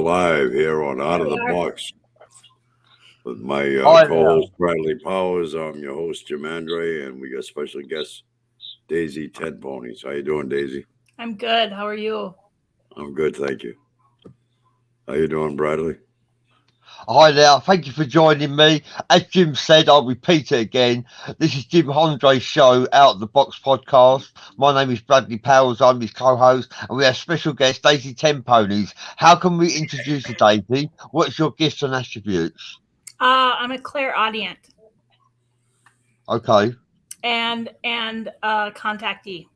live here on Out There of we the are. Box with my Hi there. co-host Bradley Powers. I'm your host Jim Andre, and we got special guest Daisy 10 Ponies. How you doing, Daisy? I'm good. How are you? I'm good, thank you. How you doing, Bradley? Hi there. Thank you for joining me. As Jim said, I'll repeat it again. This is Jim Andre's show, Out of the Box podcast. My name is Bradley Powers. I'm his co-host, and we have special guest Daisy 10 Ponies. How can we introduce you, Daisy? What's your gifts and attributes? I'm a clairaudient Okay. and contactee.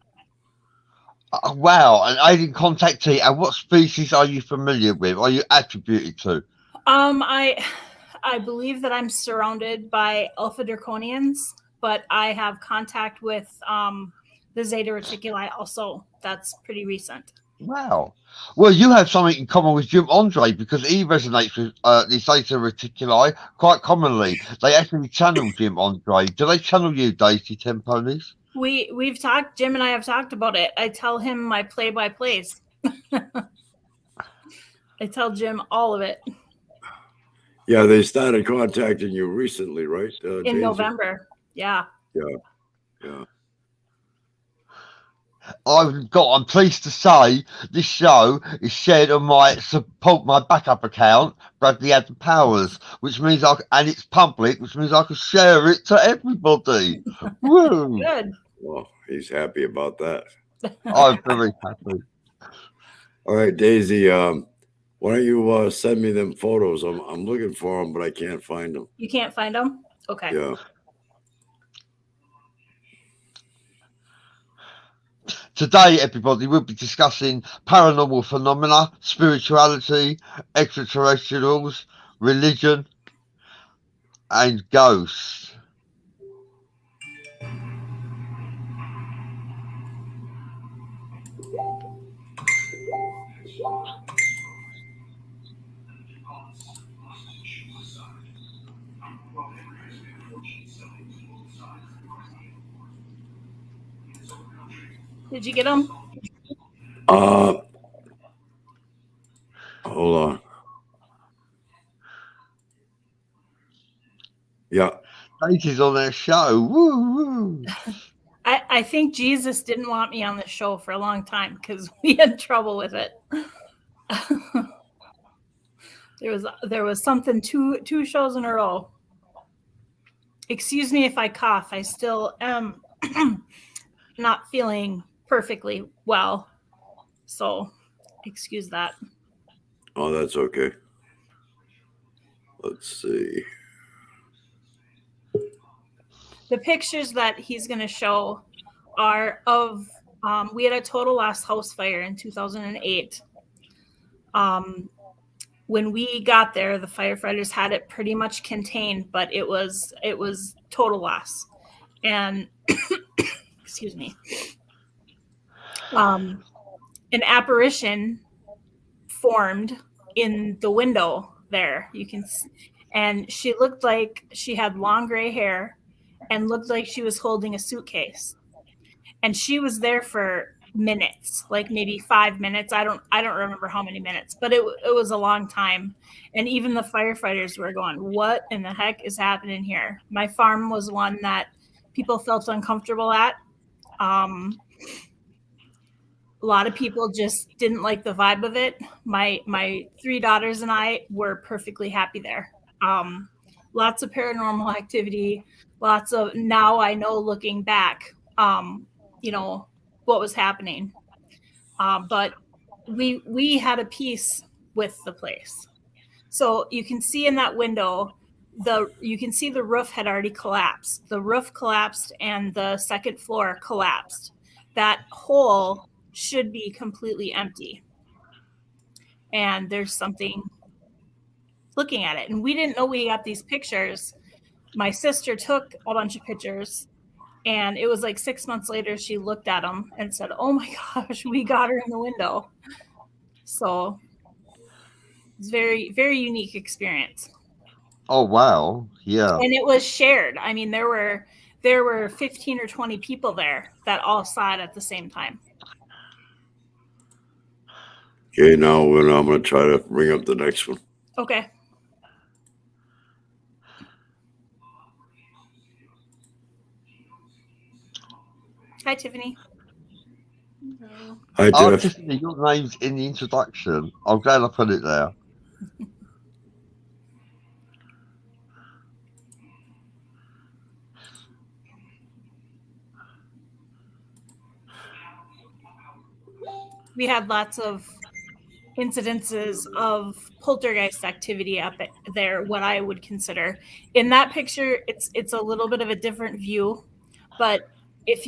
Wow, an alien contactee. And what species are you familiar with? Are you attributed to? I believe that I'm surrounded by Alpha Draconians, but I have contact with the Zeta Reticuli also. That's pretty recent. Wow. Well, you have something in common with Jim Andre because he resonates with the Zeta Reticuli quite commonly. They actually channel Jim Andre. Do they channel you, Daisy 10 Ponies? We've talked. Jim and I have talked about it. I tell him my play-by-plays. I tell Jim all of it. Yeah, they started contacting you recently, right? In Daisy? November. Yeah. Yeah. I'm pleased to say this show is shared on my backup account, Bradley Adam Powers, which means and it's public, which means I can share it to everybody. Woo! Good. Well, he's happy about that. I'm very happy. All right, Daisy. Why don't you send me them photos? I'm looking for them, but I can't find them. You can't find them? Okay. Yeah. Today, everybody, we'll be discussing paranormal phenomena, spirituality, extraterrestrials, religion, and ghosts. Did you get them? Hold on. Yeah. Daisy's on their show. Woo, woo. I think Jesus didn't want me on the show for a long time because we had trouble with it. there was something two shows in a row. Excuse me if I cough. I still am not feeling perfectly well. So excuse that. Oh, that's okay. Let's see. The pictures that he's going to show are of, we had a total lost house fire in 2008. When we got there, the firefighters had it pretty much contained, but it was total loss. And excuse me. An apparition formed in the window there. You can, and she looked like she had long gray hair and looked like she was holding a suitcase. And she was there for minutes, like maybe 5 minutes. I don't remember how many minutes, but it was a long time. And even the firefighters were going, what in the heck is happening here? My farm was one that people felt uncomfortable at. A lot of people just didn't like the vibe of it. My 3 daughters and I were perfectly happy there. Lots of paranormal activity, lots of, now I know looking back, what was happening. But we had a peace with the place. So you can see in that window, you can see the roof had already collapsed. The roof collapsed and the second floor collapsed. That hole should be completely empty. And there's something looking at it. And we didn't know we got these pictures. My sister took a bunch of pictures, and it was like 6 months later, she looked at them and said, oh my gosh, we got her in the window. So it's very, very unique experience. Oh, wow. Yeah. And it was shared. I mean, there were 15 or 20 people there that all saw it at the same time. Okay, now I'm going to try to bring up the next one. Okay. Hi, Tiffany. Hi, Oh, Tiff. Tiffany, your name's in the introduction. I'm glad I put it there. We had lots of incidences of poltergeist activity up there, what I would consider. In that picture, it's a little bit of a different view, but if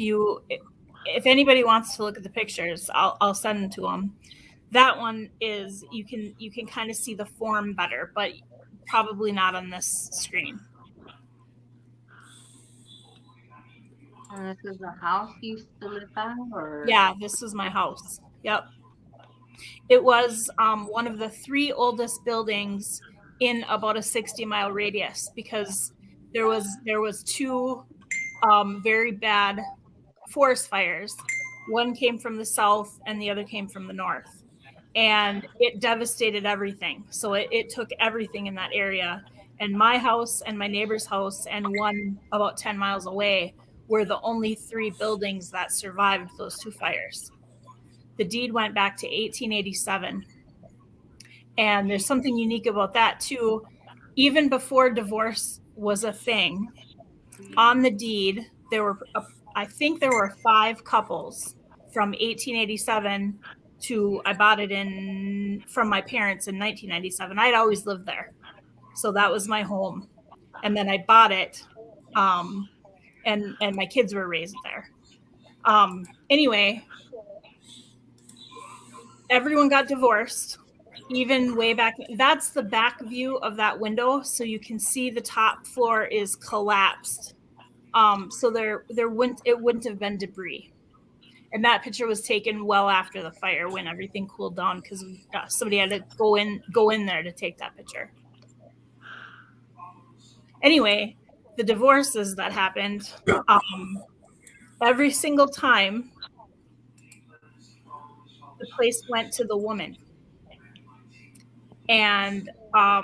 anybody wants to look at the pictures, I'll send them to them. That one is you can kind of see the form better, but probably not on this screen. And this is the house you used to live at, or? Yeah, this was my house. Yep. It was one of the 3 oldest buildings in about a 60-mile radius, because there was 2 very bad forest fires. One came from the south and the other came from the north, and it devastated everything. So it took everything in that area. And my house and my neighbor's house and one about 10 miles away were the only 3 buildings that survived those 2 fires. The deed went back to 1887. And there's something unique about that too. Even before divorce was a thing, on the deed, I think there were 5 couples from 1887 to, I bought it from my parents in 1997. I'd always lived there. So that was my home. And then I bought it. And my kids were raised there. Anyway, everyone got divorced, even way back. That's the back view of that window. So you can see the top floor is collapsed. So it wouldn't have been debris. And that picture was taken well after the fire, when everything cooled down, because somebody had to go in there to take that picture. Anyway, the divorces that happened, every single time the place went to the woman. And there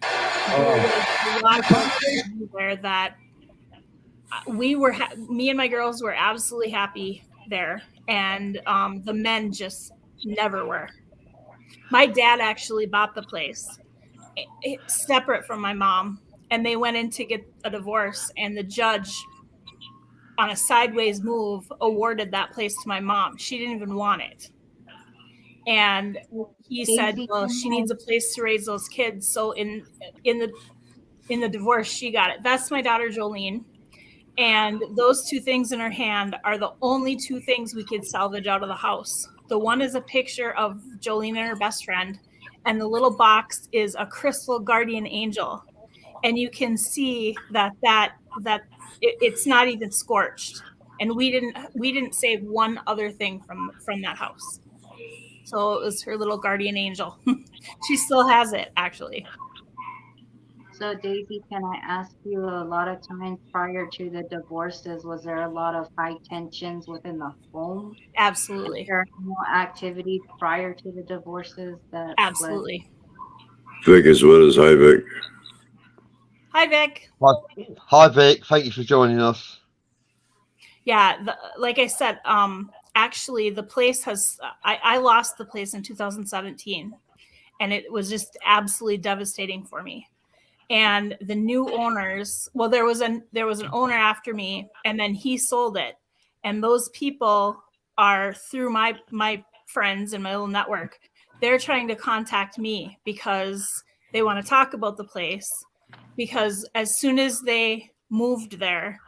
was a lot of there that me and my girls were absolutely happy there, and the men just never were. My dad actually bought the place separate from my mom, and they went in to get a divorce, and the judge, on a sideways move, awarded that place to my mom. She didn't even want it. And he said, well, she needs a place to raise those kids. So in the divorce, she got it. That's my daughter, Jolene. And those 2 things in her hand are the only 2 things we could salvage out of the house. The one is a picture of Jolene and her best friend, and the little box is a crystal guardian angel. And you can see that it's not even scorched. And we didn't save one other thing from that house. So it was her little guardian angel. She still has it, actually. So Daisy, can I ask you, a lot of times prior to the divorces, was there a lot of high tensions within the home? Absolutely. Paranormal activity prior to the divorces that Absolutely. Vic is with us. Hi, Vic. Hi, Vic. Hi, Vic. Thank you for joining us. Yeah, like I said, actually the place I lost the place in 2017, and it was just absolutely devastating for me. And the new owners, well, there was an owner after me, and then he sold it. And those people are through my friends and my little network. They're trying to contact me because they want to talk about the place, because as soon as they moved there,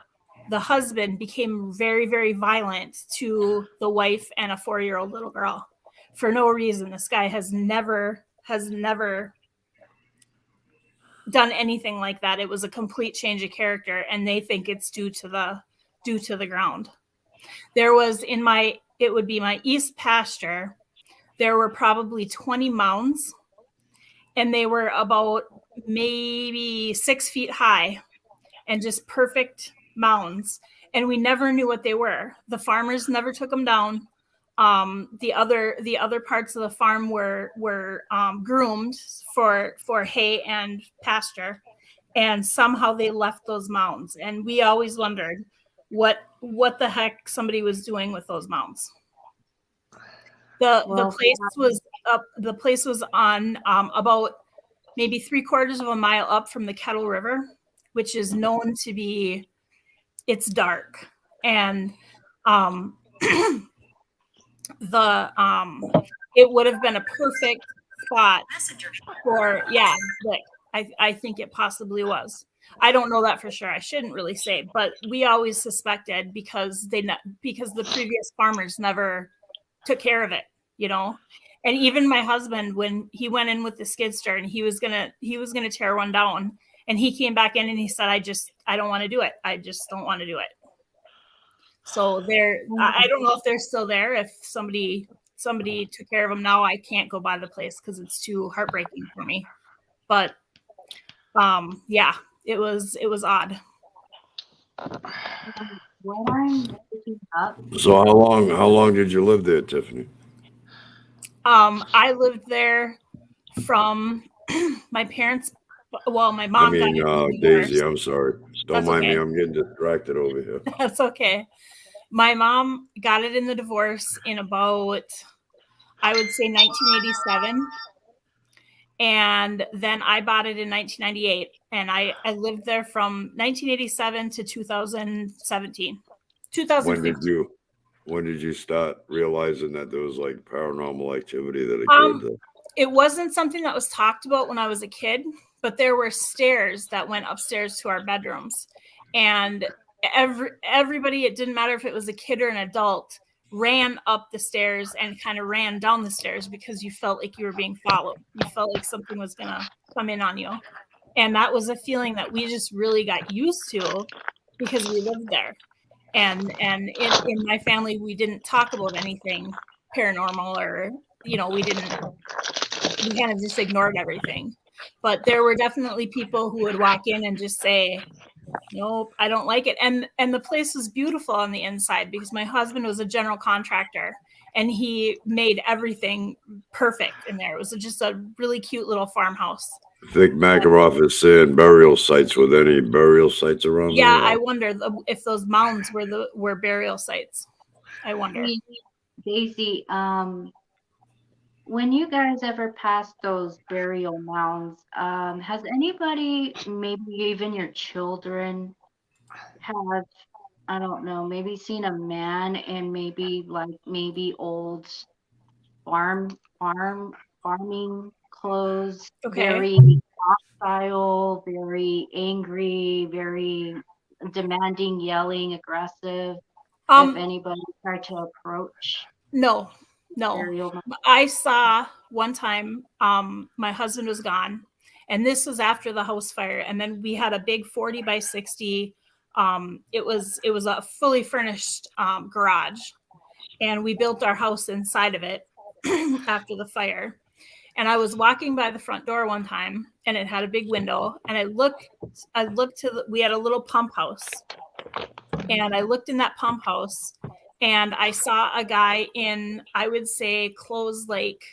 the husband became very, very violent to the wife and a 4-year-old little girl for no reason. This guy has never done anything like that. It was a complete change of character, and they think it's due to the ground. There was it would be my east pasture. There were probably 20 mounds, and they were about maybe 6 feet high, and just perfect mounds. And we never knew what they were. The farmers never took them down. the other parts of the farm were groomed for hay and pasture, and somehow they left those mounds, and we always wondered what the heck somebody was doing with those mounds. The place was on about maybe 3/4 of a mile up from the Kettle River, which is known to be, it's dark, and it would have been a perfect spot for, yeah, but I think it possibly was. I don't know that for sure. I shouldn't really say, but we always suspected because the previous farmers never took care of it, you know. And even my husband, when he went in with the skid steer and he was gonna tear one down, and he came back in and he said, I don't want to do it. I just don't want to do it. So I don't know if they're still there. If somebody took care of them now, I can't go by the place because it's too heartbreaking for me. But yeah, it was odd. What I'm picking up, So how long did you live there, Tiffany? I lived there from my parents. Well, my mom got it in the Daisy, divorce. I'm sorry. Don't That's mind me. okay. I'm getting distracted over here. That's okay. My mom got it in the divorce in about, I would say, 1987. And then I bought it in 1998. And I lived there from 1987 to 2017. 2015. When did you start realizing that there was like paranormal activity that occurred there? It wasn't something that was talked about when I was a kid, but there were stairs that went upstairs to our bedrooms. And everybody, it didn't matter if it was a kid or an adult, ran up the stairs and kind of ran down the stairs because you felt like you were being followed. You felt like something was going to come in on you. And that was a feeling that we just really got used to because we lived there. And in my family, we didn't talk about anything paranormal, or, you know, we kind of just ignored everything. But there were definitely people who would walk in and just say, nope, I don't like it. And the place was beautiful on the inside because my husband was a general contractor and he made everything perfect in there. It was just a really cute little farmhouse. I think Makarov is saying burial sites. Were there any burial sites around there? Yeah, I wonder if those mounds were burial sites. I wonder. Daisy, when you guys ever passed those burial mounds, has anybody, maybe even your children, have, I don't know, maybe seen a man in maybe old farming clothes, Okay. very hostile, very angry, very demanding, yelling, aggressive? If anybody tried to approach? No. burial mound? I saw one time, my husband was gone, and this was after the house fire, and then we had a big 40 by 60. It was a fully furnished garage, and we built our house inside of it after the fire. And I was walking by the front door one time, and it had a big window, and I looked we had a little pump house, and I looked in that pump house, and I saw a guy in, I would say, clothes like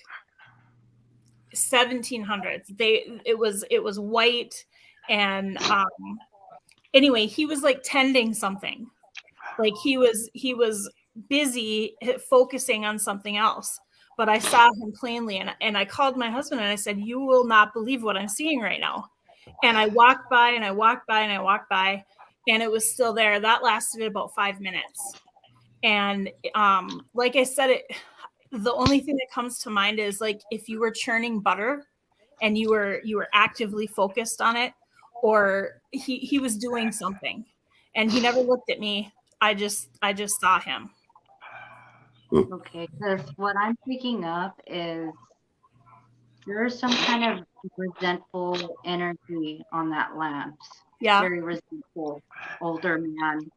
1700s. It was white, and anyway, he was like tending something. Like he was busy focusing on something else. But I saw him plainly, and I called my husband and I said, "You will not believe what I'm seeing right now." And I walked by and I walked by and I walked by, and it was still there. That lasted about 5 minutes. And like I said, the only thing that comes to mind is like if you were churning butter and you were actively focused on it, or he was doing something, and he never looked at me. I just saw him. Okay, because what I'm picking up is there's some kind of resentful energy on that lamps. Yeah. Very resentful older man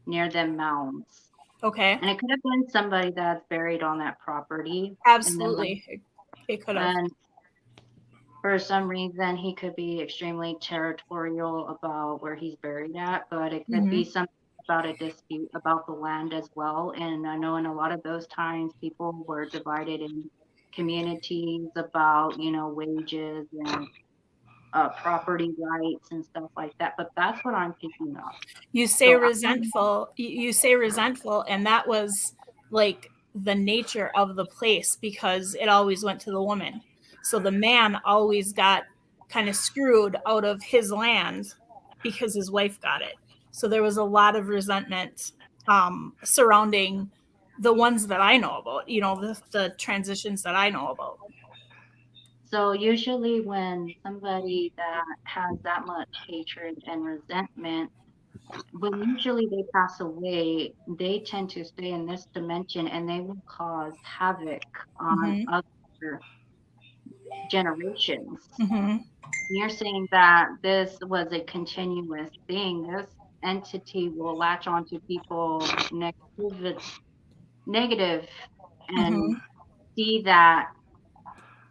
near them mounds. Okay. And it could have been somebody that's buried on that property. Absolutely. It could have. And for some reason, he could be extremely territorial about where he's buried at, but it could be something about a dispute about the land as well. And I know in a lot of those times people were divided in communities about, wages and property rights and stuff like that. But that's what I'm picking up. You say So resentful. You say resentful, and that was like the nature of the place because it always went to the woman. So the man always got kind of screwed out of his land because his wife got it. So there was a lot of resentment surrounding the ones that I know about, the transitions that I know about. So usually when somebody that has that much hatred and resentment, when usually they pass away, they tend to stay in this dimension and they will cause havoc on Mhm. other generations. Mm-hmm. You're saying that this was a continuous thing. This entity will latch onto people negative and Mm-hmm. see that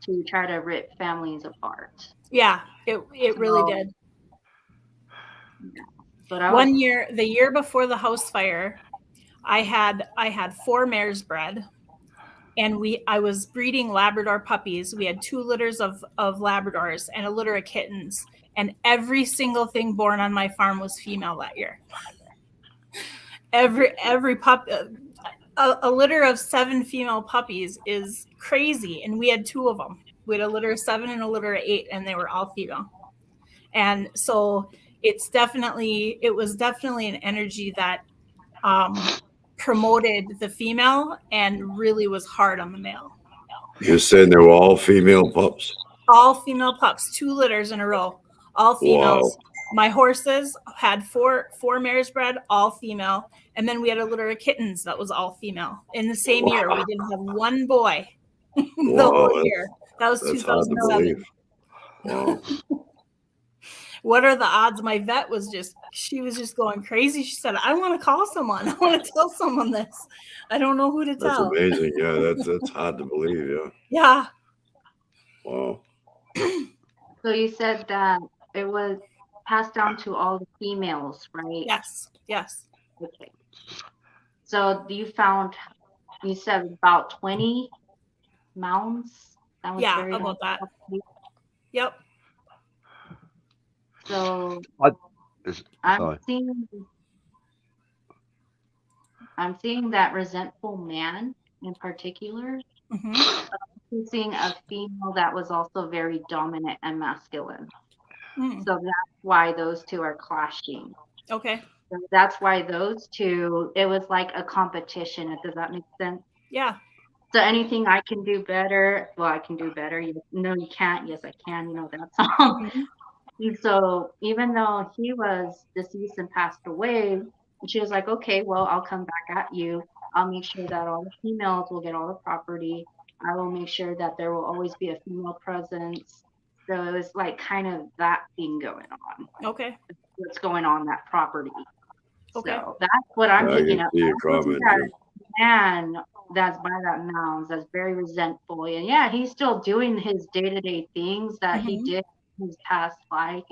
to try to rip families apart. Yeah, it really So, did. yeah. But I was One year, the year before the house fire, I had 4 mares bred, and I was breeding Labrador puppies. We had 2 litters of Labradors and a litter of kittens, and every single thing born on my farm was female that year. Every pup, a litter of 7 female puppies is crazy, and we had 2 of them. We had a litter of 7 and a litter of 8, and they were all female. And so it was definitely an energy that promoted the female and really was hard on the male. You're saying they were all female pups? All female pups, 2 litters in a row, all females. Wow. My horses had four mares bred, all female, and then we had a litter of kittens that was all female. In the same year, we didn't have one boy the Wow, whole year. That was that's hard to 2007. believe. Wow. What are the odds? My vet she was just going crazy. She said, I want to call someone. I want to tell someone this. I don't know who to That's tell. amazing. Yeah, that's hard to believe. Yeah. Yeah. Wow. So you said that it was passed down to all the females, right? Yes. Okay. So you said about 20 mounds? That was Yeah, buried about on that. property. Yep. So Sorry. I'm seeing that resentful man in particular. Mm-hmm. I'm seeing a female that was also very dominant and masculine. Mm. So that's why those two are clashing. Okay. So that's why those two, it was like a competition. Does that make sense? Yeah. So anything I can do better, well, I can do better. No, you can't. Yes, I can. You know that song. Mm-hmm. And so even though he was deceased and passed away, she was like, okay, well, I'll come back at you. I'll make sure that all the females will get all the property. I will make sure that there will always be a female presence. So it was like kind of that thing going on. Okay. What's going on that property. Okay. So that's what I'm I picking can up. see your I see comment. that man that's by that mounds that's very resentful. And yeah, he's still doing his day-to-day things that he Mhm. did in his past life,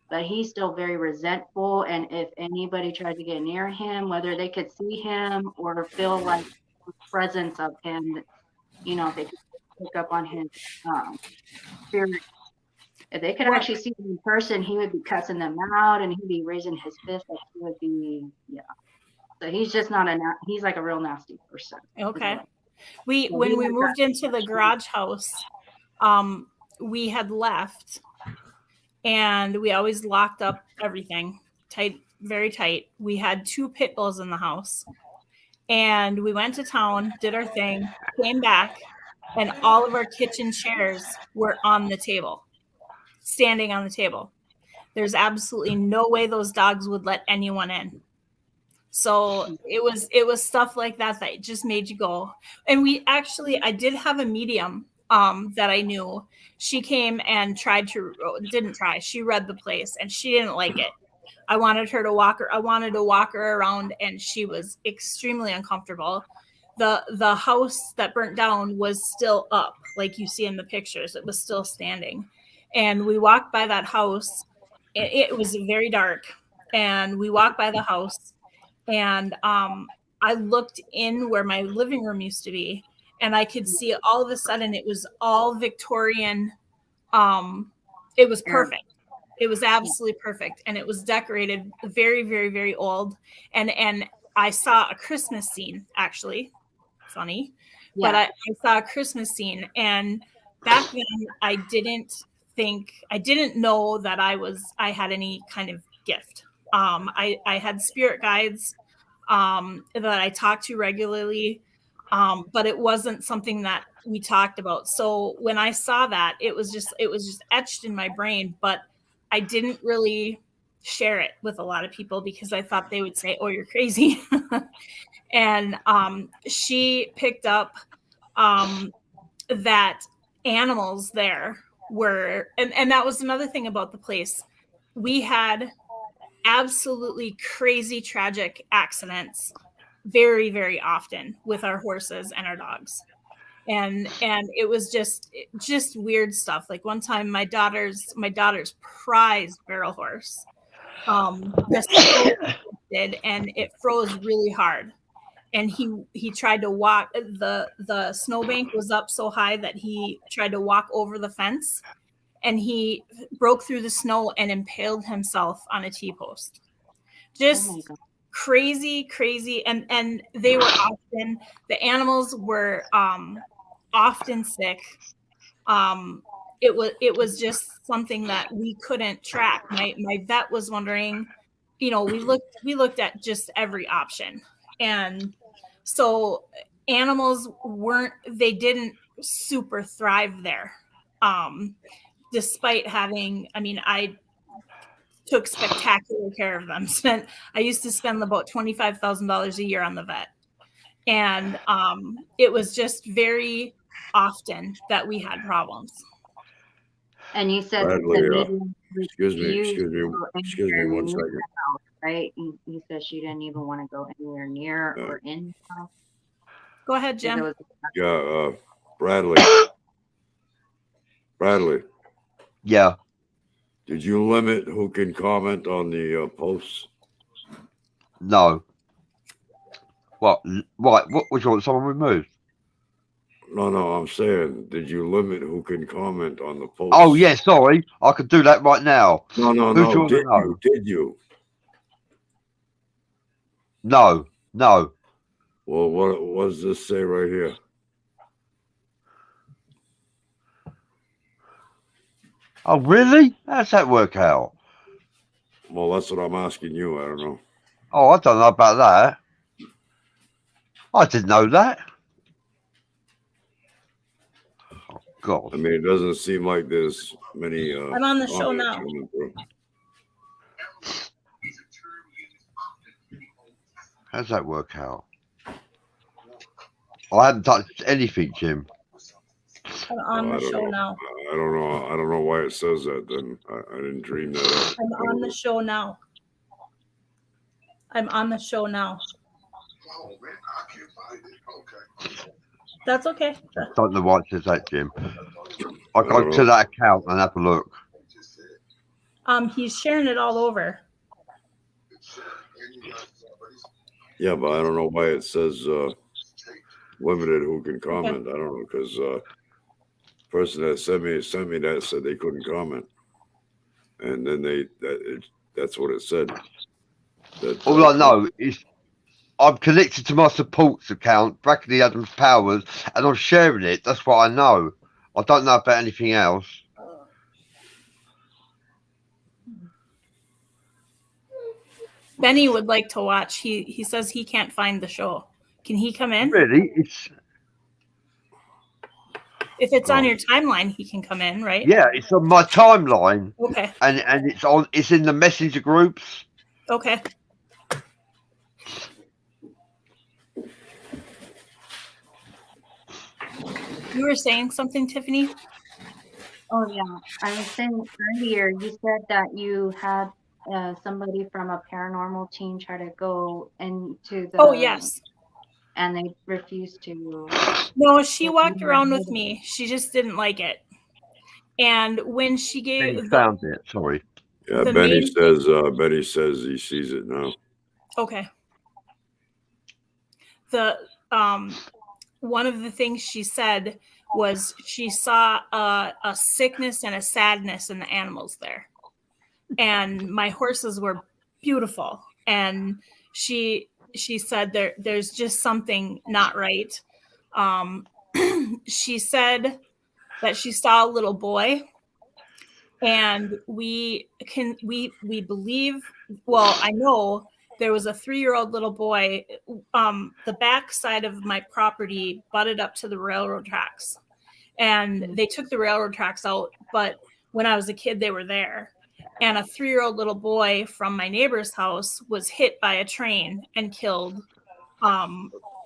but he's still very resentful. And if anybody tried to get near him, whether they could see him or feel like the presence of him, they could pick up on his spirit. If they could What- actually see him in person, he would be cussing them out and he'd be raising his fist. Like he would be, yeah. So he's just not he's like a real nasty person. Okay. So When he we has moved that into the connection. garage house, we had left, and we always locked up everything tight, very tight. We had 2 pit bulls in the house, and we went to town, did our thing, came back, and all of our kitchen chairs were on the table, standing on the table. There's absolutely no way those dogs would let anyone in. So it was stuff like that just made you go. And I did have a medium that I knew. She came and didn't try. She read the place and she didn't like it. I wanted to walk her around, and she was extremely uncomfortable. The house that burnt down was still up, like you see in the pictures. It was still standing. And we walked by that house. It was very dark. And we walked by the house, and I looked in where my living room used to be, and I could see all of a sudden it was all Victorian. It was perfect. It was absolutely perfect, and it was decorated very, very, very old. And I saw a Christmas scene, actually. Funny, but I saw a Christmas scene, and back then I didn't know that I had any kind of gift. I had spirit guides that I talked to regularly, but it wasn't something that we talked about. So when I saw that, it was just etched in my brain, but I didn't really share it with a lot of people because I thought they would say, "Oh, you're crazy." And she picked up that animals there were, and that was another thing about the place. We had absolutely crazy, tragic accidents very, very often with our horses and our dogs. And it was just weird stuff. Like one time my daughter's prized barrel horse did, and it froze really hard. And he tried to walk, the snowbank was up so high that he tried to walk over the fence, and he broke through the snow and impaled himself on a T-post. Just crazy. And they were often, the animals were often sick. It was just something that we couldn't track. My vet was wondering, we looked at just every option. And so animals didn't super thrive there. Despite having, I took spectacular care of them. I used to spend about $25,000 a year on the vet. And it was just very often that we had problems. And you said Bradley, excuse me 1 second. Right? You said she didn't even want to go anywhere near or in the house. Go ahead, Jim. Yeah, Bradley. Yeah. Did you limit who can comment on the posts? No. What? Right. What was you want? Someone removed? No, I'm saying, did you limit who can comment on the posts? Oh, yeah, sorry. I could do that right now. No. Did you? No. Well, what does this say right here? Oh, really? How's that work out? Well, that's what I'm asking you. I don't know. Oh, I don't know about that. I didn't know that. Oh, God. I mean, it doesn't seem like there's many. I'm on the show now. How's that work out? I haven't touched anything, Jim. I'm on the show now. I don't know why it says that then. I didn't dream that up. I'm on the show now. That's okay. I don't know why it says that, Jim. I go to that account and have a look. He's sharing it all over. Yeah, but I don't know why it says limited who can comment. Okay. I don't know, because person that sent me that said they couldn't comment, and then that's what it said. All I know is I'm connected to my supports account, Brackley Adams Powers, and I'm sharing it. That's what I know. I don't know about anything else. Benny would like to watch. He says he can't find the show. Can he come in? Really? If it's on your timeline, he can come in, right? Yeah, it's on my timeline. Okay. And it's in the messenger groups. Okay. You were saying something, Tiffany? Oh yeah, I was saying earlier. You said that you had somebody from a paranormal team try to go into the. Oh yes. And they refused to. No, she walked around with me. She just didn't like it. And when she gave found it, sorry. Yeah, Benny says he sees it now. Okay. the one of the things she said was she saw a sickness and a sadness in the animals there, and my horses were beautiful, and she said there's just something not right. She said that she saw a little boy, and we believe, well, I know there was a 3-year-old little boy. The back side of my property butted up to the railroad tracks, and they took the railroad tracks out, but when I was a kid they were there, and a 3-year-old little boy from my neighbor's house was hit by a train and killed,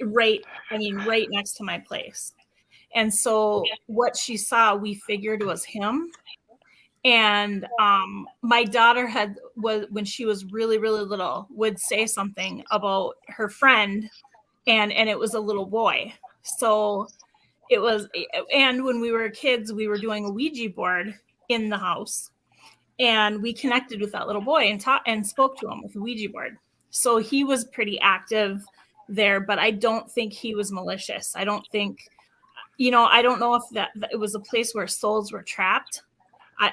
right next to my place. And so what she saw, we figured was him. And my daughter was, when she was really, really little, would say something about her friend, and it was a little boy. So it was, and when we were kids, we were doing a Ouija board in the house, and we connected with that little boy and taught and spoke to him with a Ouija board. So he was pretty active there, but I don't think he was malicious. I don't think, I don't know if that it was a place where souls were trapped.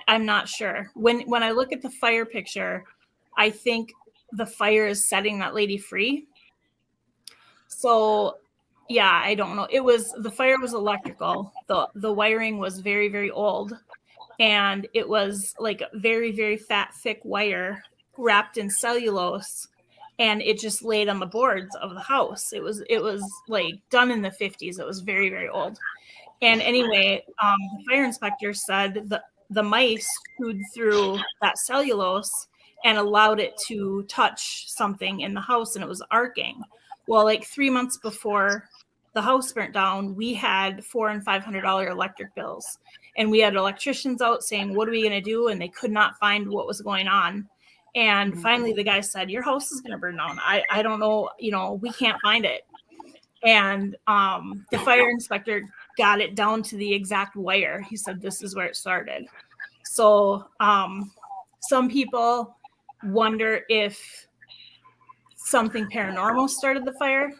I'm not sure. When I look at the fire picture, I think the fire is setting that lady free. So yeah, I don't know. The fire was electrical. The wiring was very, very old, and it was like very, very fat, thick wire wrapped in cellulose, and it just laid on the boards of the house. It was like done in the 50s. It was very, very old. And anyway, the fire inspector said the mice chewed through that cellulose and allowed it to touch something in the house, and it was arcing. Well, like 3 months before the house burnt down, we had $400 and $500 electric bills, and we had electricians out saying, "What are we going to do?" And they could not find what was going on. And finally, the guy said, "Your house is going to burn down. I don't know, we can't find it." And the fire inspector got it down to the exact wire. He said, "This is where it started." So some people wonder if something paranormal started the fire.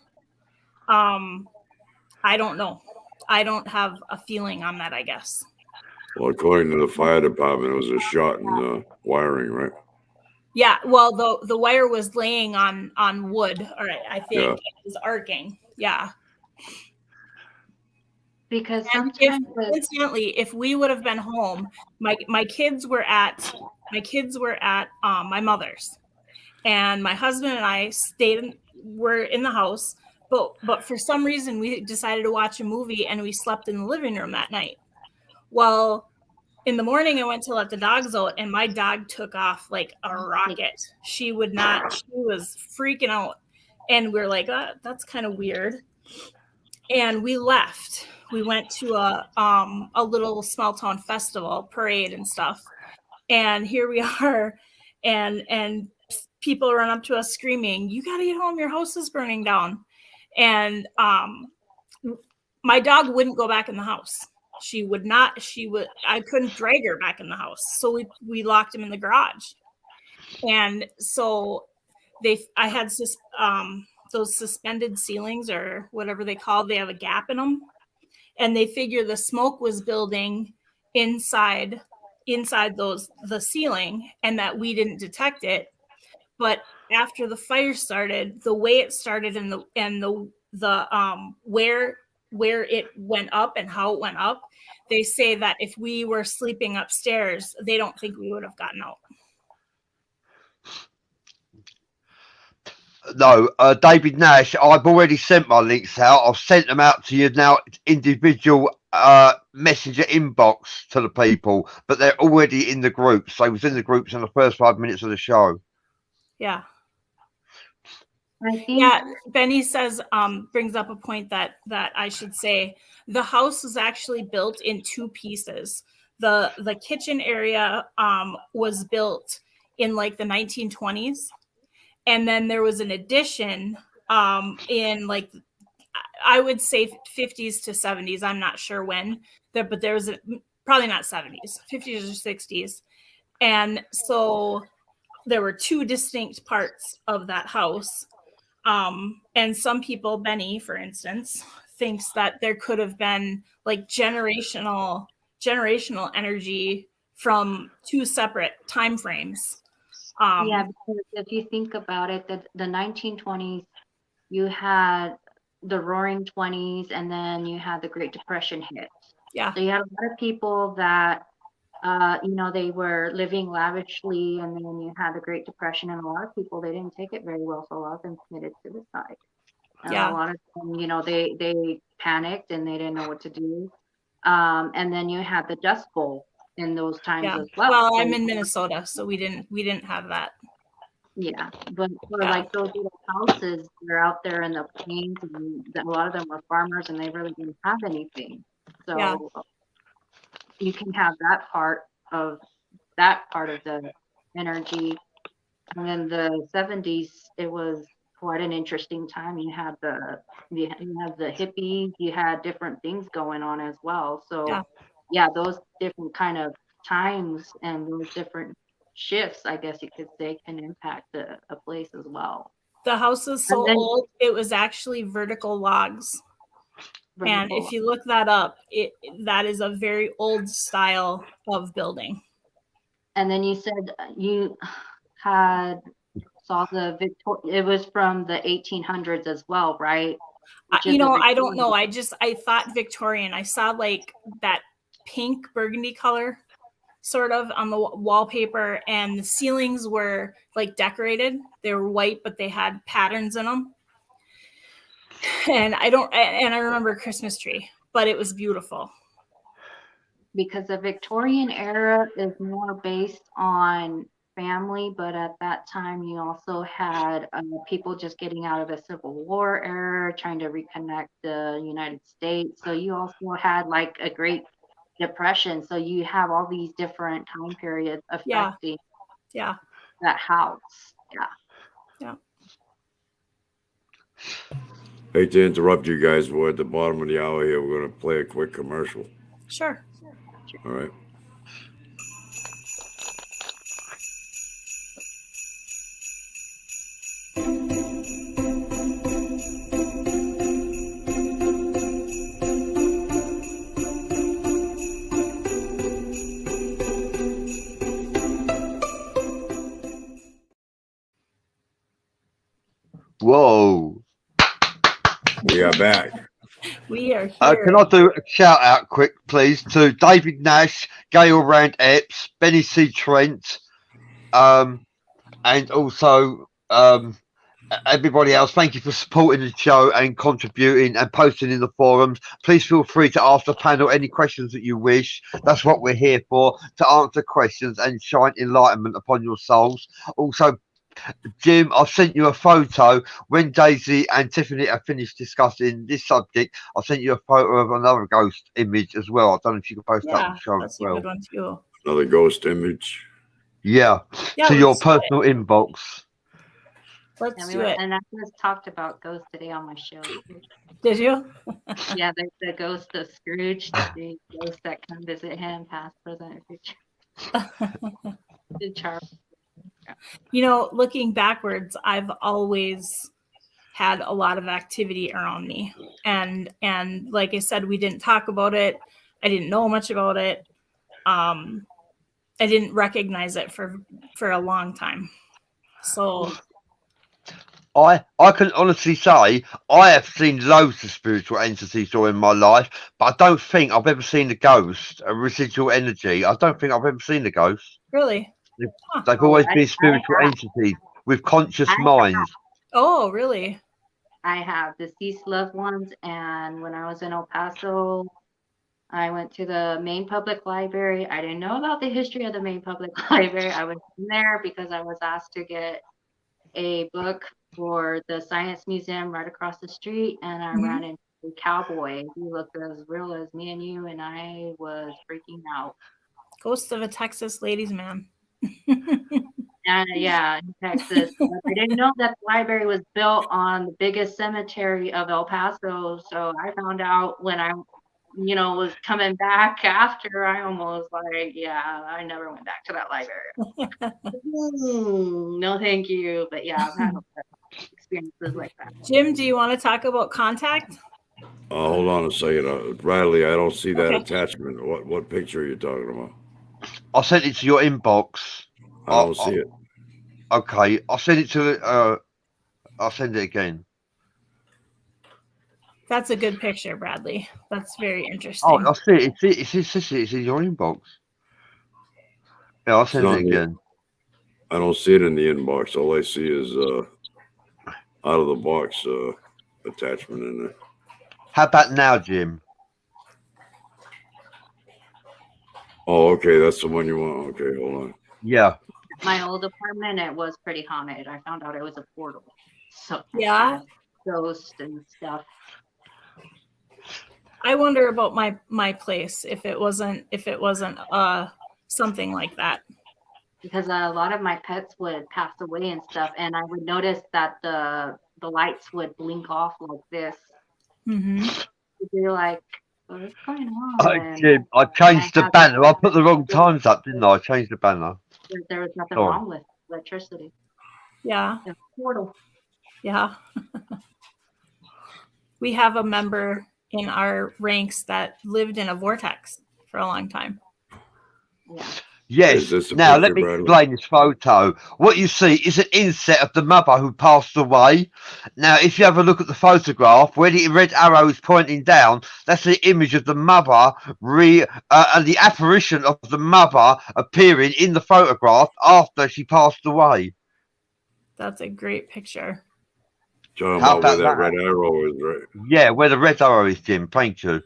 I don't know. I don't have a feeling on that, I guess. Well, according to the fire department, it was a shot in the wiring, right? Yeah, well, the wire was laying on wood, or I think Yeah. it was arcing. Yeah. Because And sometimes incidentally, if we would have been home, my kids were at my mother's, and my husband and I were in the house, but for some reason we decided to watch a movie, and we slept in the living room that night. Well, in the morning I went to let the dogs out, and my dog took off like a rocket. She was freaking out, and we're like, that's kind of weird. And we left. We went to a little small town festival parade and stuff. And here we are, and people run up to us screaming, "You got to get home, your house is burning down." And my dog wouldn't go back in the house. She would not. I couldn't drag her back in the house. So we locked him in the garage. And so I had those suspended ceilings, or whatever they call, they have a gap in them. And they figure the smoke was building inside the ceiling, and that we didn't detect it. But after the fire started, the way it started and the where it went up and how it went up, they say that if we were sleeping upstairs, they don't think we would have gotten out. No, David Nash, I've already sent my links out. I've sent them out to you now, individual messenger inbox to the people, but they're already in the groups. They was in the groups in the first 5 minutes of the show. Yeah. I think Yeah, Benny says, brings up a point that I should say. The house was actually built in 2 pieces. The kitchen area was built in like the 1920s, and then there was an addition in like, I would say 50s to 70s. I'm not sure when, but there was probably not 70s, 50s or 60s, and so there were 2 distinct parts of that house. And some people, Benny, for instance, thinks that there could have been like generational energy from two separate time frames. Yeah, because if you think about it, the 1920s, you had the Roaring 20s, and then you had the Great Depression hit. Yeah. So you had a lot of people that, they were living lavishly, and then you had the Great Depression, and a lot of people, they didn't take it very well, so a lot of them committed suicide. And Yeah. a lot of them, they panicked and they didn't know what to do. And then you had the Dust Bowl in those times Yeah. as well. Well, So I'm in Minnesota, so we didn't have that. yeah, but for Yeah. like those little houses, they're out there in the plains, and a lot of them were farmers, and they really didn't have anything. So Yeah. you can have that part of the energy. And then the 70s, it was quite an interesting time. You had you had the hippies, you had different things going on as well. So Yeah. those different kind of times and those different shifts, I guess you could say, can impact a place as well. The house is so And then- old, it was actually vertical logs. And Vertical. if you look that up, that is a very old style of building. And then you said you saw it was from the 1800s as well, right? I don't know. I thought Victorian. I saw like that pink burgundy color sort of on the wallpaper, and the ceilings were like decorated. They were white, but they had patterns in them. And I remember a Christmas tree, but it was beautiful. Because the Victorian era is more based on family, but at that time you also had people just getting out of a Civil War era, trying to reconnect the United States. So you also had like a Great Depression. So you have all these different time periods affecting that house. Yeah. Hate to interrupt you guys. We're at the bottom of the hour here. We're going to play a quick commercial. Sure. All right. Whoa. We are back. We are here. Can I do a shout out quick, please, to David Nash, Gail Rand Epps, Benny C. Trent, and also everybody else. Thank you for supporting the show and contributing and posting in the forums. Please feel free to ask the panel any questions that you wish. That's what we're here for, to answer questions and shine enlightenment upon your souls. Also, Jim, I've sent you a photo. When Daisy and Tiffany have finished discussing this subject, I've sent you a photo of another ghost image as well. I don't know if you can post that on the show as well. That's a good one too. Another ghost image. Yeah, to your personal inbox. Let's do it. And I just talked about ghosts today on my show. Did you? Yeah, the ghost of Scrooge, the ghost that can visit him, past, present, and future. Charles. Looking backwards, I've always had a lot of activity around me, and like I said, we didn't talk about it. I didn't know much about it. I didn't recognize it for a long time. So I can honestly say I have seen loads of spiritual entities during my life, but I don't think I've ever seen a ghost, a residual energy. I don't think I've ever seen a ghost. Really? They've always been spiritual entities with conscious minds. Oh, really? I have deceased loved ones, and when I was in El Paso, I went to the main public library. I didn't know about the history of the main public library. I was in there because I was asked to get a book for the science museum right across the street, and I ran into a cowboy. He looked as real as me and you, and I was freaking out. Ghost of a Texas ladies' man. And yeah, in Texas. But I didn't know that the library was built on the biggest cemetery of El Paso. So I found out when I, was coming back after. I almost I never went back to that library. No, thank you. But yeah, I've had experiences like that. Jim, do you want to talk about contact? Hold on a second, Bradley. I don't see that Okay. attachment. What picture are you talking about? I sent it to your inbox. I don't see it. Okay, I'll send it to. I'll send it again. That's a good picture, Bradley. That's very Oh, interesting. I see it. It's in your inbox. Yeah, I'll send it again. I don't see it in the inbox. All I see is out of the box attachment in there. How about now, Jim? Oh, okay, that's the one you want. Okay, hold on. Yeah. My old apartment, it was pretty haunted. I found out it was a portal. So Yeah. ghosts and stuff. I wonder about my place if it wasn't something like that. Because a lot of my pets would pass away and stuff, and I would notice that the lights would blink off like this. Mm-hmm. You're like, what's going on? Jim, I changed the banner. I put the wrong times up, didn't I? I changed the banner. There was nothing wrong with electricity. Yeah. It was a portal. Yeah. We have a member in our ranks that lived in a vortex for a long time. Yeah. Yes. Now let me explain this photo. What you see is an inset of the mother who passed away. Now, if you have a look at the photograph, where the red arrow is pointing down, that's the image of the mother and the apparition of the mother appearing in the photograph after she passed away. That's a great picture. Talking about where that red arrow is, right? Yeah, where the red arrow is, Jim. Thank you.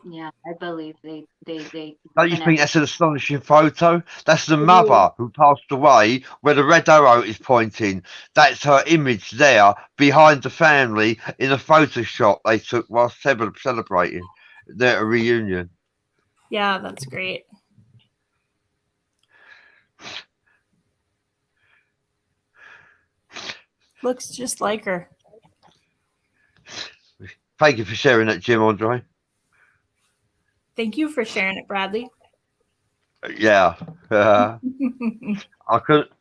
Yeah, I believe they. Don't you think that's an astonishing photo? That's the mother who passed away, where the red arrow is pointing. That's her image there behind the family in a Photoshop they took while celebrating their reunion. Yeah, that's great. Looks just like her. Thank you for sharing that, Jim Andre. Thank you for sharing it, Bradley. Yeah.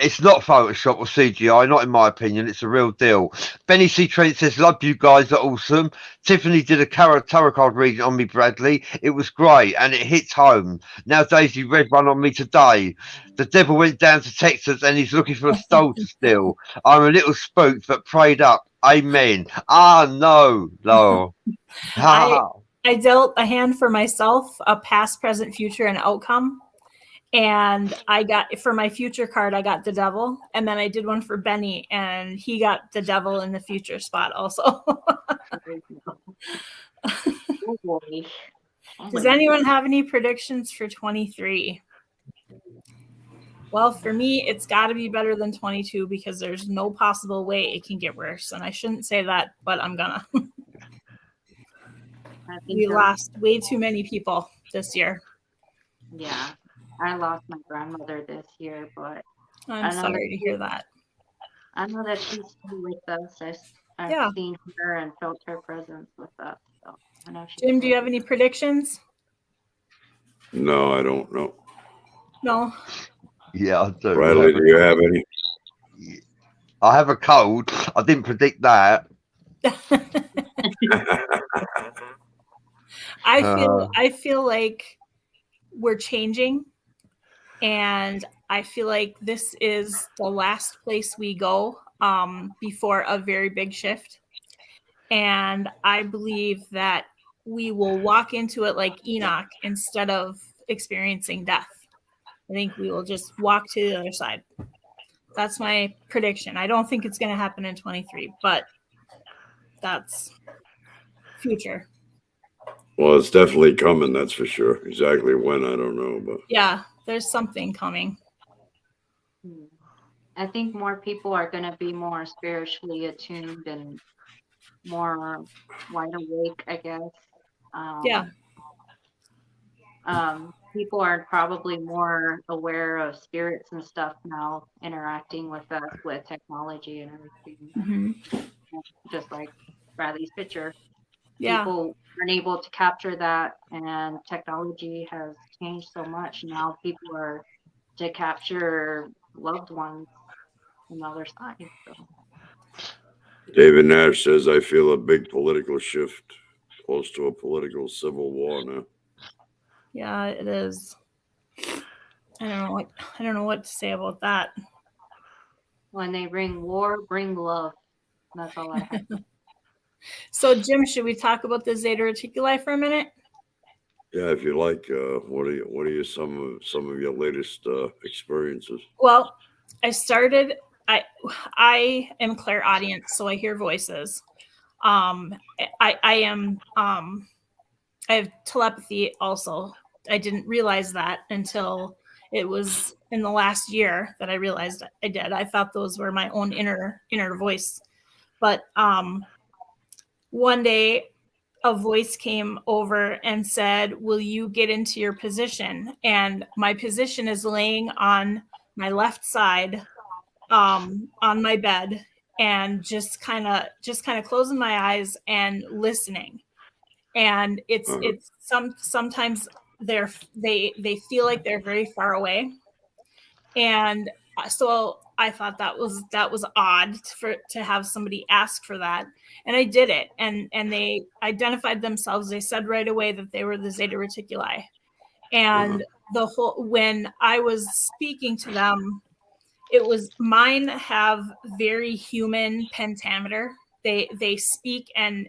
It's not Photoshop or CGI, not in my opinion. It's a real deal. Benny C. Trent says, love you guys, are awesome. Tiffany did a tarot card reading on me, Bradley. It was great and it hits home. Now Daisy read one on me today. The devil went down to Texas and he's looking for a stole to steal. I'm a little spooked but prayed up. Amen. No. I dealt a hand for myself, a past, present, future, and outcome. And I got, for my future card, I got the devil. And then I did one for Benny, and he got the devil in the future spot also. Does anyone have any predictions for 23? Well, for me, it's got to be better than 22 because there's no possible way it can get worse. And I shouldn't say that, but I'm gonna. We lost way too many people this year. Yeah, I lost my grandmother this year, but I'm sorry to hear that. I know that she's still with us. I've seen her and felt her presence with us. So I know Jim, do you have any predictions? No, I don't know. No. Yeah, I do. Bradley, do you have any? I have a cold. I didn't predict that. I feel like we're changing, and I feel like this is the last place we go before a very big shift. And I believe that we will walk into it like Enoch instead of experiencing death. I think we will just walk to the other side. That's my prediction. I don't think it's going to happen in 23, but that's future. Well, it's definitely coming, that's for sure. Exactly when, I don't know, but yeah, there's something coming. I think more people are going to be more spiritually attuned and more wide awake, I guess. People are probably more aware of spirits and stuff now, interacting with us with technology and everything. Mm-hmm. Just like Bradley's picture. People aren't able to capture that, and technology has changed so much. Now people are to capture loved ones on the other side. So. David Nash says, I feel a big political shift, close to a political civil war now. Yeah, it is. I don't know what to say about that. When they bring war, bring love. That's all I have. So, Jim, should we talk about the Zeta Reticuli for a minute? Yeah, if you like, what are some of your latest experiences? Well, I am clairaudient, so I hear voices. I have telepathy also. I didn't realize that until it was in the last year that I realized I did. I thought those were my own inner voice. But one day a voice came over and said, "Will you get into your position?" And my position is laying on my left side on my bed and just kind of closing my eyes and listening. And it's sometimes they feel like they're very far away. And so I thought that was odd to have somebody ask for that, and I did it, and they identified themselves. They said right away that they were the Zeta Reticuli, and when I was speaking to them, it was mine have very human pentameter. They speak and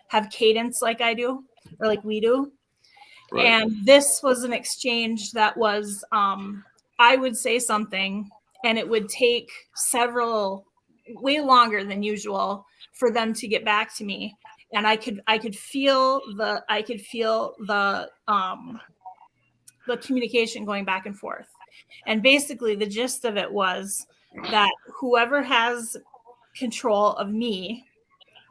have cadence like I do, or like we do. Right. And this was an exchange that was I would say something and it would take way longer than usual for them to get back to me, and I could feel the communication going back and forth. And basically the gist of it was that whoever has control of me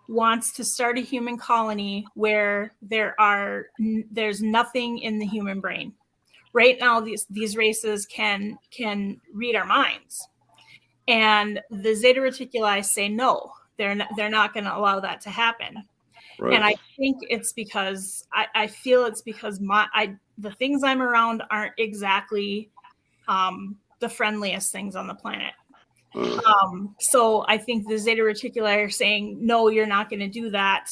wants to start a human colony where there's nothing in the human brain. Right now, these races can read our minds, and the Zeta Reticuli say no, they're not going to allow that to happen. Right. And I think it's because I feel it's because the things I'm around aren't exactly the friendliest things on the planet. So I think the Zeta Reticuli are saying, no, you're not going to do that.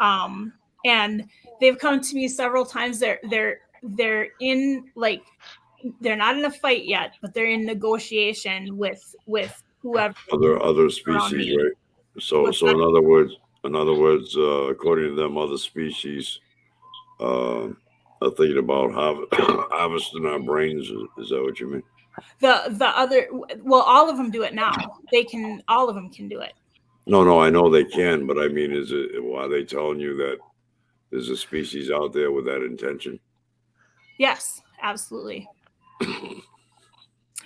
And they've come to me several times. They're in, like, they're not in a fight yet, but they're in negotiation with whoever. Other species, right? So in other words, according to them, other species are thinking about harvesting our brains. Is that what you mean? All of them do it now. All of them can do it. No, I know they can, but I mean, are they telling you that there's a species out there with that intention? Yes, absolutely.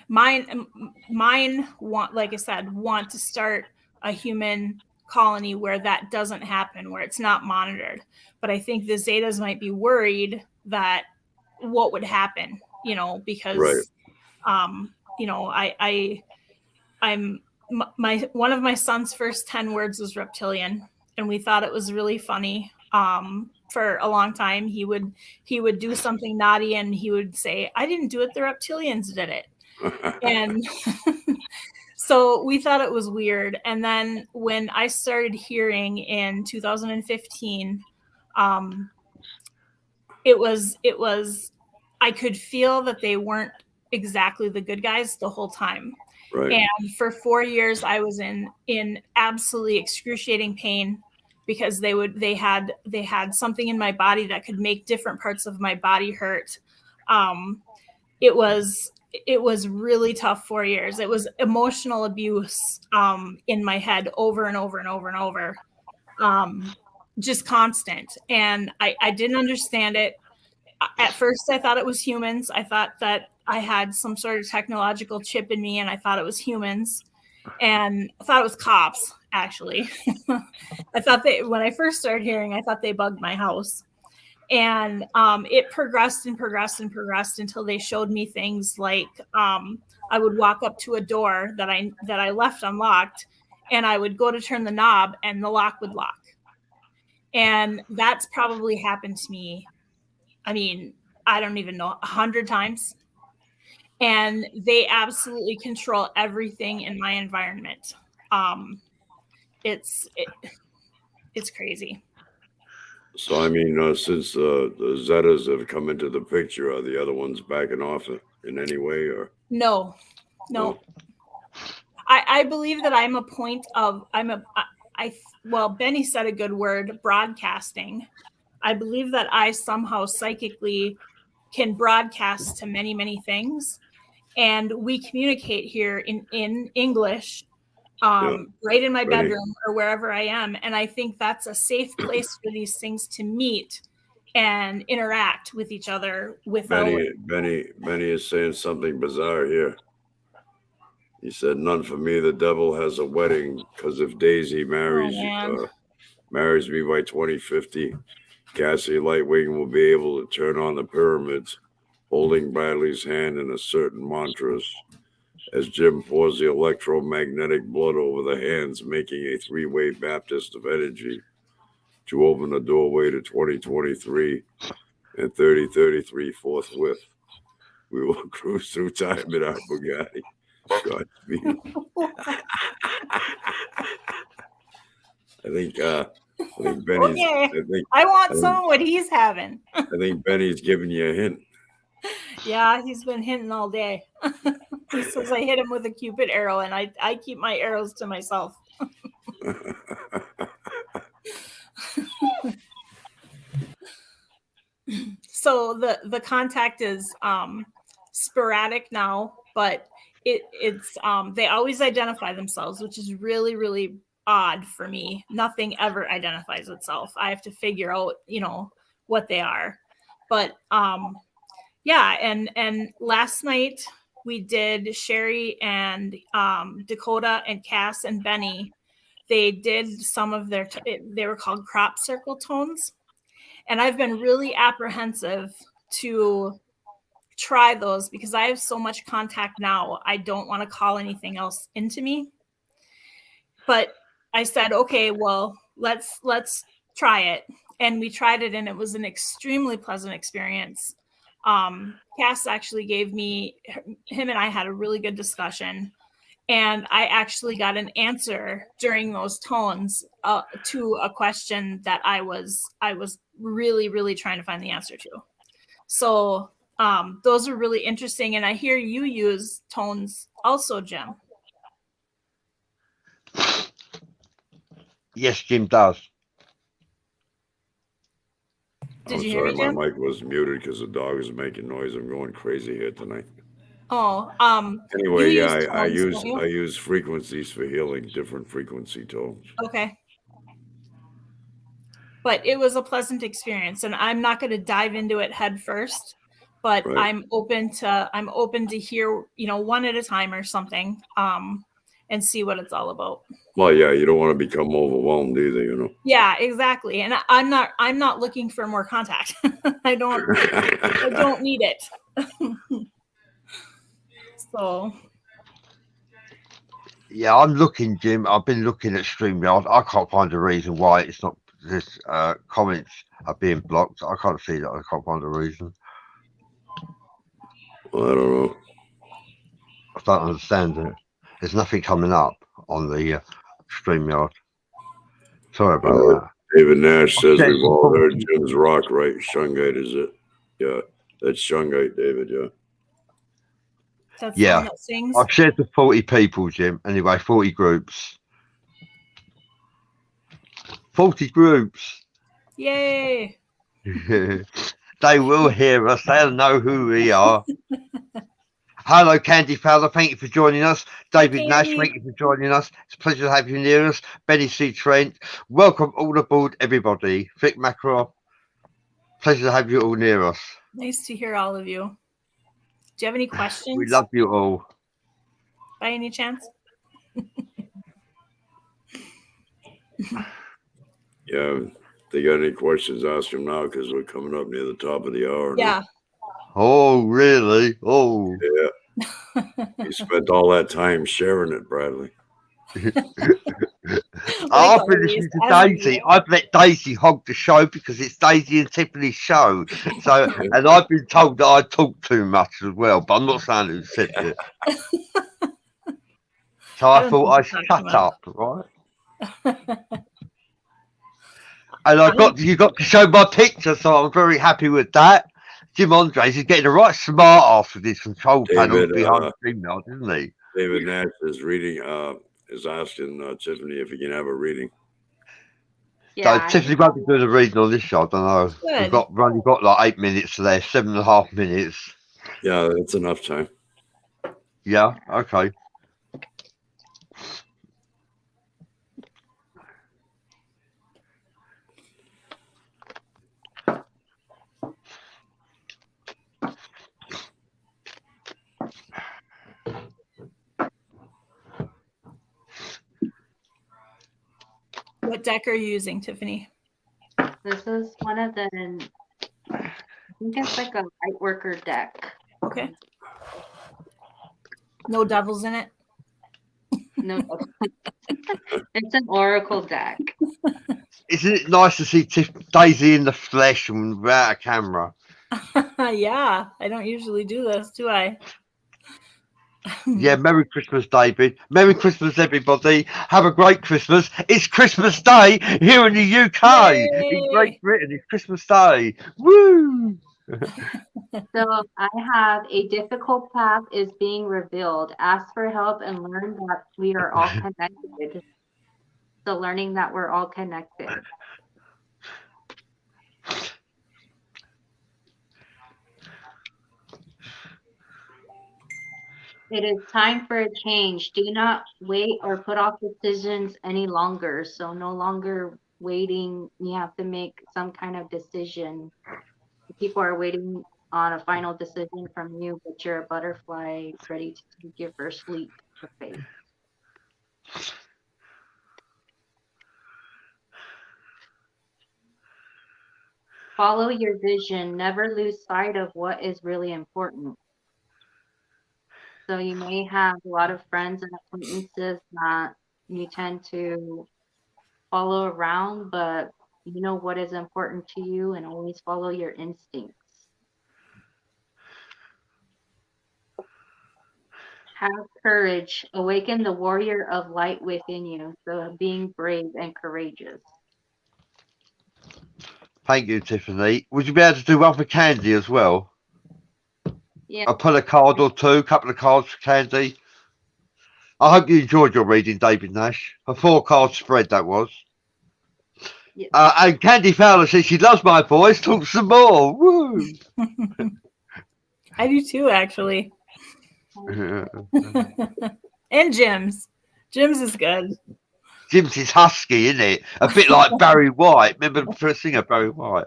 Mine want, like I said, want to start a human colony where that doesn't happen, where it's not monitored. But I think the Zetas might be worried that what would happen, because I'm one of my son's first 10 words was reptilian, and we thought it was really funny. For a long time, he would do something naughty and he would say, "I didn't do it, the reptilians did it." And so we thought it was weird. And then when I started hearing in 2015, it was I could feel that they weren't exactly the good guys the whole time. Right. And for 4 years I was in absolutely excruciating pain because they had something in my body that could make different parts of my body hurt. It was really tough 4 years. It was emotional abuse in my head over and over and over and over, just constant. And I didn't understand it. At first, I thought it was humans. I thought that I had some sort of technological chip in me, and I thought it was humans. And I thought it was cops, actually. I thought when I first started hearing, I thought they bugged my house. And it progressed and progressed and progressed until they showed me things like I would walk up to a door that I left unlocked, and I would go to turn the knob, and the lock would lock. And that's probably happened to me, I mean, I don't even know, 100 times. And they absolutely control everything in my environment. it's crazy. So I mean, since the Zetas have come into the picture, are the other ones backing off in any way, or No. I believe that I'm a point of well, Benny said a good word, broadcasting. I believe that I somehow psychically can broadcast to many, many things, and we communicate here in English, right in my Benny. bedroom or wherever I am, and I think that's a safe place for these things to meet and interact with each other without. Benny is saying something bizarre here. He said, "None for me. The devil has a wedding, because if Daisy marries me by 2050, Cassie Lightwing will be able to turn on the pyramids, holding Bradley's hand in a certain mantras, as Jim pours the electromagnetic blood over the hands, making a three-way Baptist of energy to open the doorway to 2023 and 3033 forthwith. We will cruise through time in our Bugatti. Godspeed." I think Benny's. Okay. I want some of what he's having. I think Benny's giving you a hint. Yeah, he's been hinting all day. He says I hit him with a Cupid arrow, and I keep my arrows to myself. So the contact is sporadic now, but it's they always identify themselves, which is really, really odd for me. Nothing ever identifies itself. I have to figure out, what they are. But yeah, and last night we did Sherry and Dakota and Cass and Benny. They did some of their they were called crop circle tones. And I've been really apprehensive to try those because I have so much contact now. I don't want to call anything else into me. But I said, okay, well, let's try it. And we tried it, and it was an extremely pleasant experience. Cass actually gave me, him and I had a really good discussion. And I actually got an answer during those tones to a question that I was really, really trying to find the answer to. So those are really interesting. And I hear you use tones also, Jim. Yes, Jim does. Did you hear me, Jim? My mic was muted because the dog is making noise. I'm going crazy here tonight. Oh, anyway, yeah, I use frequencies for healing, different frequency tones. Okay. But it was a pleasant experience, and I'm not going to dive into it head first, but right. I'm open to hear, one at a time or something, and see what it's all about. Well, yeah, you don't want to become overwhelmed either, Yeah, exactly. And I'm not looking for more contact. I don't need it. So yeah, I'm looking, Jim. I've been looking at StreamYard. I can't find a reason why it's not. This comments are being blocked. I can't see that. I can't find a reason. Well, I don't know. I don't understand it. There's nothing coming up on the StreamYard. Sorry about that. David Nash says we've all heard Jim's rock, right? Shungite, is it? Yeah, that's Shungite, David. Yeah. That's yeah, I've shared to 40 people, Jim. Anyway, 40 groups. 40 groups. Yay. They will hear us. They'll know who we are. Hello, Candy Fowler. Thank you for joining us. David Nash, thank you for joining us. It's a pleasure to have you near us. Benny C. Trent. Welcome all aboard, everybody. Vic Macro. Pleasure to have you all near us. Nice to hear all of you. Do you have any questions? We love you all. By any chance? Yeah, if they got any questions, ask them now because we're coming up near the top of the hour. Yeah. Now. Oh, really? Oh. Yeah. You spent all that time sharing it, Bradley. I've been listening to Daisy. I've let Daisy hog the show because it's Daisy and Tiffany's show. So, and I've been told that I talk too much as well, but I'm not saying who said it. So I thought I'd shut up, right? And you got to show my picture, so I'm very happy with that. Jim Andres is getting a right smart ass with his control panels David, behind the screen now, isn't he? David Nash is reading. Is asking Tiffany if he can have a reading. So Yeah, Tiffany won't be doing the reading on this show. I don't know. Good. We've only got like 8 minutes left, 7.5 minutes. Yeah, that's enough time. Yeah. Okay. What deck are you using, Tiffany? this is one of the, I think it's like a light worker deck. Okay. No devils in it. No, it's an oracle deck. Isn't it nice to see Daisy in the flesh and without a camera? Yeah, I don't usually do this, do I? Yeah, Merry Christmas, David. Merry Christmas, everybody. Have a great Christmas. It's Christmas Day here in the UK. Yay! In Great Britain, it's Christmas Day. Woo! So I have a difficult path is being revealed. Ask for help and learn that we are all connected. So learning that we're all connected. It is time for a change. Do not wait or put off decisions any longer. So no longer waiting. You have to make some kind of decision. People are waiting on a final decision from you, but you're a butterfly ready to take your first leap of faith. Follow your vision. Never lose sight of what is really important. So you may have a lot of friends and acquaintances that you tend to follow around, but you know what is important to you and always follow your instincts. Have courage. Awaken the warrior of light within you. So being brave and courageous. Thank you, Tiffany. Would you be able to do one for Candy as well? Yeah. I'll pull a card or two, couple of cards for Candy. I hope you enjoyed your reading, David Nash. A 4-card spread, that was. Yeah. And Candy Fowler says she loves my voice. Talk some more. Woo! I do too, actually. And Jim's. Jim's is good. Jim's is husky, isn't it? A bit like Barry White. Remember the first singer, Barry White?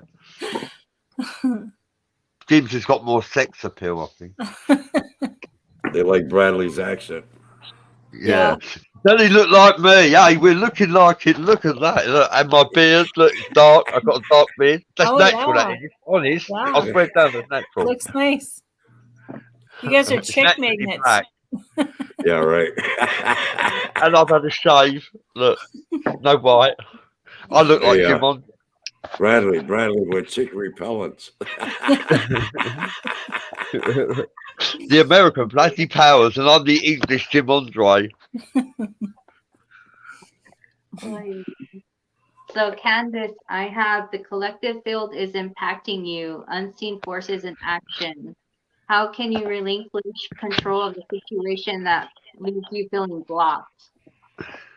Jim's has got more sex appeal, I think. They like Bradley's accent. Yeah. Doesn't he look like me? Hey, we're looking like it. Look at that. Look, and my beard, look, it's dark. I've got a dark beard. That's natural, yeah. that is. Honest. Yeah. I'll swear down, that's natural. Looks nice. You guys are It's chick naturally magnets. black. Yeah, right. And I've had a shave. Look, no white. I look like Hey, Jim on. Bradley with chick repellents. The American Bradley Powers, and I'm the English Jim Andre. So Candace, I have the collective field is impacting you, unseen forces in action. How can you relinquish control of the situation that leaves you feeling blocked?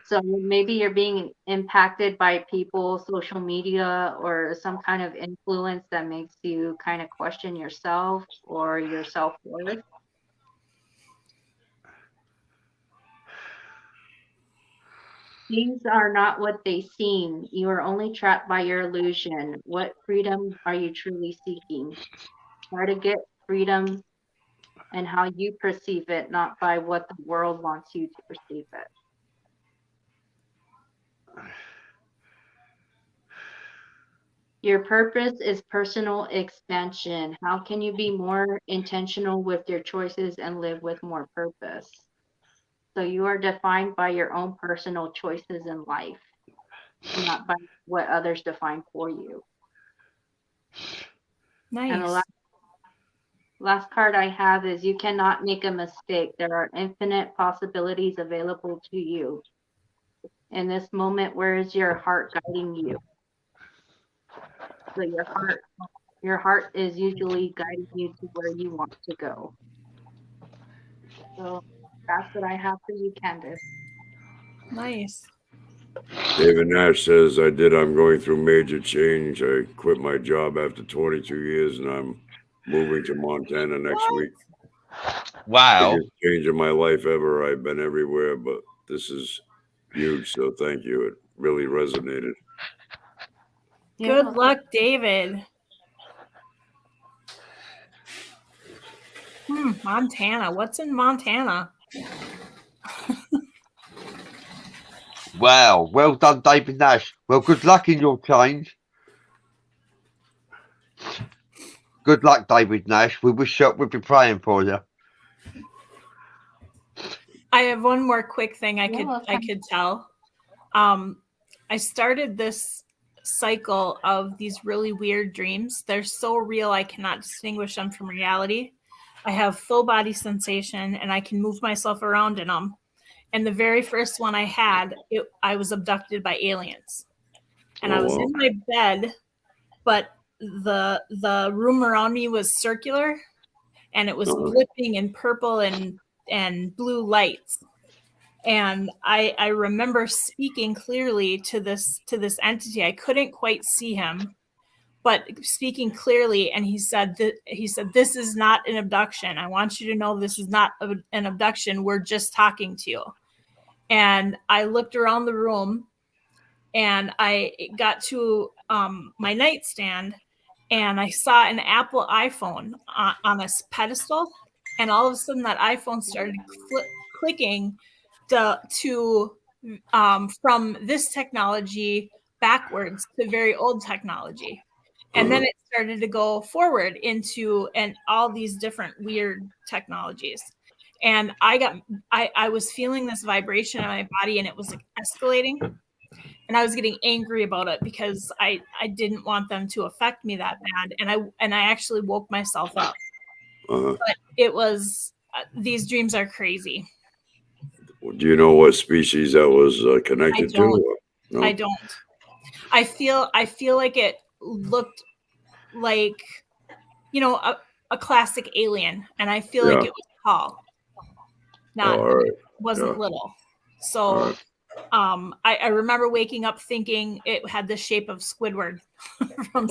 So maybe you're being impacted by people, social media, or some kind of influence that makes you kind of question yourself or your self-worth. Things are not what they seem. You are only trapped by your illusion. What freedom are you truly seeking? Try to get freedom and how you perceive it, not by what the world wants you to perceive it. Your purpose is personal expansion. How can you be more intentional with your choices and live with more purpose? So you are defined by your own personal choices in life, not by what others define for you. Nice. And the last card I have is you cannot make a mistake. There are infinite possibilities available to you. In this moment, where is your heart guiding you? So your heart is usually guiding you to where you want to go. So that's what I have for you, Candace. Nice. David Nash says, I'm going through major change. I quit my job after 22 years and I'm moving to Montana next week. Wow. Biggest change in my life ever. I've been everywhere, but this is huge. So thank you. It really resonated. Good luck, David. Montana. What's in Montana? Wow. Well done, David Nash. Well, good luck in your change. Good luck, David Nash. We'll be praying for you. I have one more quick thing I could tell. I started this cycle of these really weird dreams. They're so real I cannot distinguish them from reality. I have full body sensation and I can move myself around in them. And the very first one I had, I was abducted by aliens. And I was in my bed, but the room around me was circular and it was blipping in purple and blue lights. And I remember speaking clearly to this entity. I couldn't quite see him, but speaking clearly, and he said, "This is not an abduction. I want you to know this is not an abduction. We're just talking to you." And I looked around the room, and I got to my nightstand, and I saw an Apple iPhone on a pedestal, and all of a sudden that iPhone started clicking from this technology backwards to very old technology. And then it started to go forward into all these different weird technologies. And I was feeling this vibration in my body and it was like escalating. And I was getting angry about it because I didn't want them to affect me that bad. And I actually woke myself up. But it was, these dreams are crazy. Do you know what species that was connected to? No? I don't. I feel like it looked like, a classic alien, and I feel like it was tall. It wasn't little. So I remember waking up thinking it had the shape of Squidward from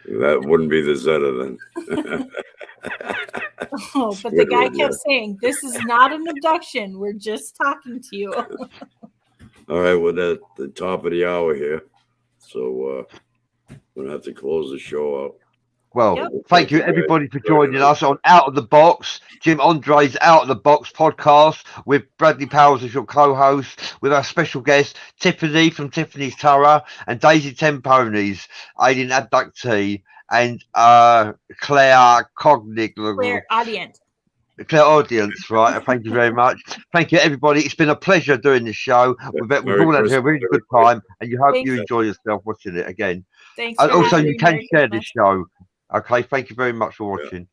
that wouldn't be the Zeta then. But the guy kept saying, "This is not an abduction. We're just talking to you." All right, we're at the top of the hour here, so we're gonna have to close the show out. Well, thank you everybody for joining us on Out of the Box, Jim Andre's Out of the Box podcast with Bradley Powers as your co-host, with our special guest Tiffany from Tiffany's Tarot and Daisy 10 Ponies, alien abductee, and Claire Audience, right? Thank you very much. Thank you, everybody. It's been a pleasure doing this show. We've all had a really good time, and you hope you enjoy yourself watching it again. Thanks. And also, you can share this show. Okay, thank you very much for watching.